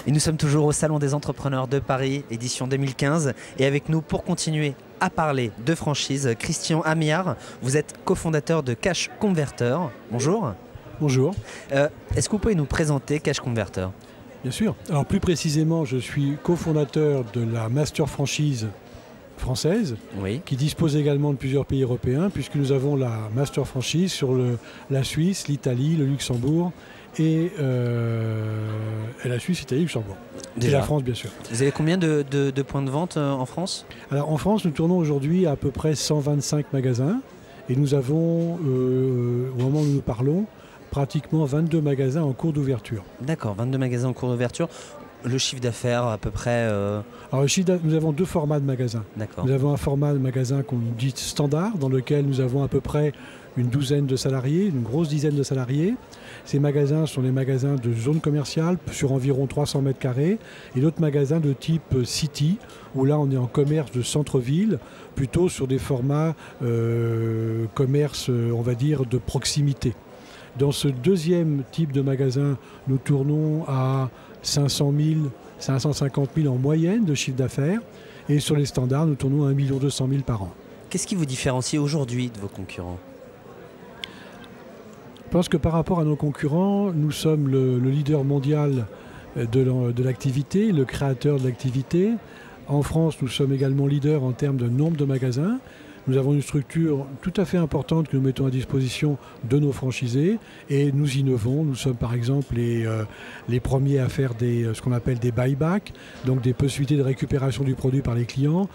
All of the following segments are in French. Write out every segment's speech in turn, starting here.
Et nous sommes toujours au Salon des Entrepreneurs de Paris, édition 2015. Et avec nous, pour continuer à parler de franchise, Christian Amiard, vous êtes cofondateur de Cash Converter. Bonjour. Bonjour. Est-ce que vous pouvez nous présenter Cash Converter? Bien sûr. Alors plus précisément, je suis cofondateur de la Master Franchise française, Oui. qui dispose également de plusieurs pays européens, puisque nous avons la Master Franchise sur la Suisse, l'Italie, le Luxembourg et la Suisse, l'Italie, le Luxembourg. Et la France, bien sûr. Vous avez combien de points de vente en France? Alors en France, nous tournons aujourd'hui à peu près 125 magasins et nous avons, au moment où nous parlons, pratiquement 22 magasins en cours d'ouverture. D'accord, 22 magasins en cours d'ouverture. Le chiffre d'affaires à peu près Alors nous avons deux formats de magasins. D'accord. Nous avons un format de magasin qu'on dit standard, dans lequel nous avons à peu près une douzaine de salariés, une grosse dizaine de salariés. Ces magasins sont les magasins de zone commerciale sur environ 300 mètres carrés et d'autres magasins de type city, où là on est en commerce de centre-ville, plutôt sur des formats commerce, on va dire, de proximité. Dans ce deuxième type de magasin, nous tournons à 500 000, 550 000 en moyenne de chiffre d'affaires. Et sur les standards, nous tournons à 1 200 000 par an. Qu'est-ce qui vous différencie aujourd'hui de vos concurrents? Je pense que par rapport à nos concurrents, nous sommes le leader mondial de l'activité, le créateur de l'activité. En France, nous sommes également leader en termes de nombre de magasins. Nous avons une structure tout à fait importante que nous mettons à disposition de nos franchisés et nous innovons. Nous sommes par exemple les premiers à faire ce qu'on appelle des buy-back, donc des possibilités de récupération du produit par les clients.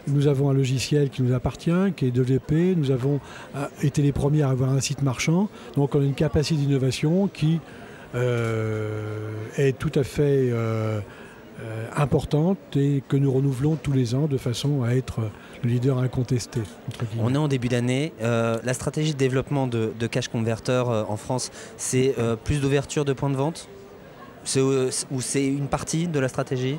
Nous avons un logiciel qui nous appartient, qui est développé. Nous avons été les premiers à avoir un site marchand. Donc on a une capacité d'innovation qui est tout à fait importante et que nous renouvelons tous les ans de façon à être le leader incontesté. On est en début d'année. La stratégie de développement de Cash Converter en France, c'est plus d'ouverture de points de vente? Ou c'est une partie de la stratégie?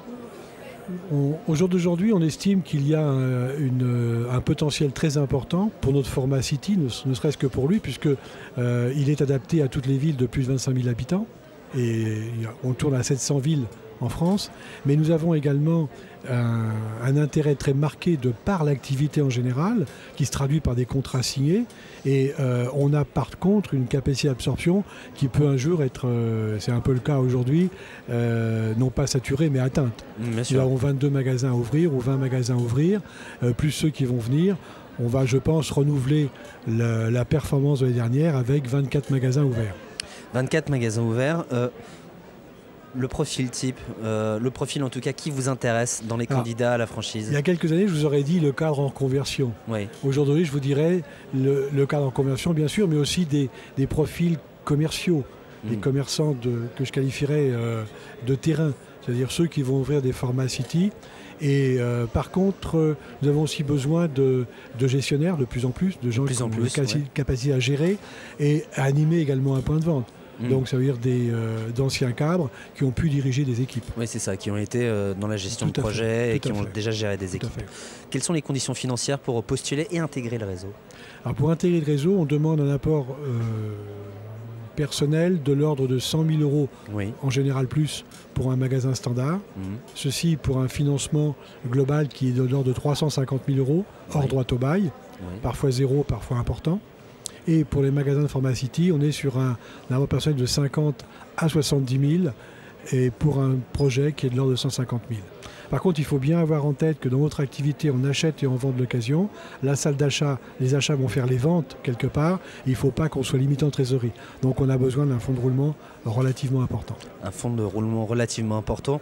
Au jour d'aujourd'hui, on estime qu'il y a un potentiel très important pour notre format City, ne serait-ce que pour lui, puisqu'il est adapté à toutes les villes de plus de 25 000 habitants. Et on tourne à 700 villes en France, mais nous avons également un intérêt très marqué de par l'activité en général, qui se traduit par des contrats signés, et on a par contre une capacité d'absorption qui peut un jour être, c'est un peu le cas aujourd'hui, non pas saturée mais atteinte. Nous avons 22 magasins à ouvrir ou 20 magasins à ouvrir, plus ceux qui vont venir. On va, je pense, renouveler la performance de l'année dernière avec 24 magasins ouverts. 24 magasins ouverts. Le profil type, le profil en tout cas qui vous intéresse dans les candidats à la franchise? Il y a quelques années, je vous aurais dit le cadre en conversion. Oui. Aujourd'hui, je vous dirais le cadre en conversion, bien sûr, mais aussi des profils commerciaux, des commerçants que je qualifierais de terrain, c'est-à-dire ceux qui vont ouvrir des formats City. Et par contre, nous avons aussi besoin de gestionnaires de plus en plus, de gens qui ont une capacité à gérer et à animer également un point de vente. Donc ça veut dire d'anciens cadres qui ont pu diriger des équipes. Oui, c'est ça, qui ont été dans la gestion de projet et qui ont déjà géré des équipes. Quelles sont les conditions financières pour postuler et intégrer le réseau? Alors pour intégrer le réseau, on demande un apport personnel de l'ordre de 100 000 euros, en général plus, pour un magasin standard. Ceci pour un financement global qui est de l'ordre de 350 000 euros, hors droit au bail, parfois zéro, parfois important. Et pour les magasins de format City, on est sur un apport personnel de 50 à 70 000 et pour un projet qui est de l'ordre de 150 000. Par contre, il faut bien avoir en tête que dans notre activité, on achète et on vend de l'occasion. La salle d'achat, les achats vont faire les ventes quelque part. Il ne faut pas qu'on soit limité en trésorerie. Donc on a besoin d'un fonds de roulement relativement important. Un fonds de roulement relativement important.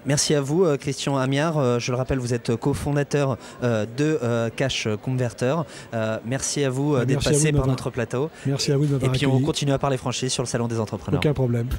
Merci à vous, Christian Amiard. Je le rappelle, vous êtes cofondateur de Cash Converter. Merci à vous d'être passé par notre plateau. Merci à vous de m'avoir accueilli. Et puis on continue à parler franchise sur le Salon des Entrepreneurs. Aucun problème.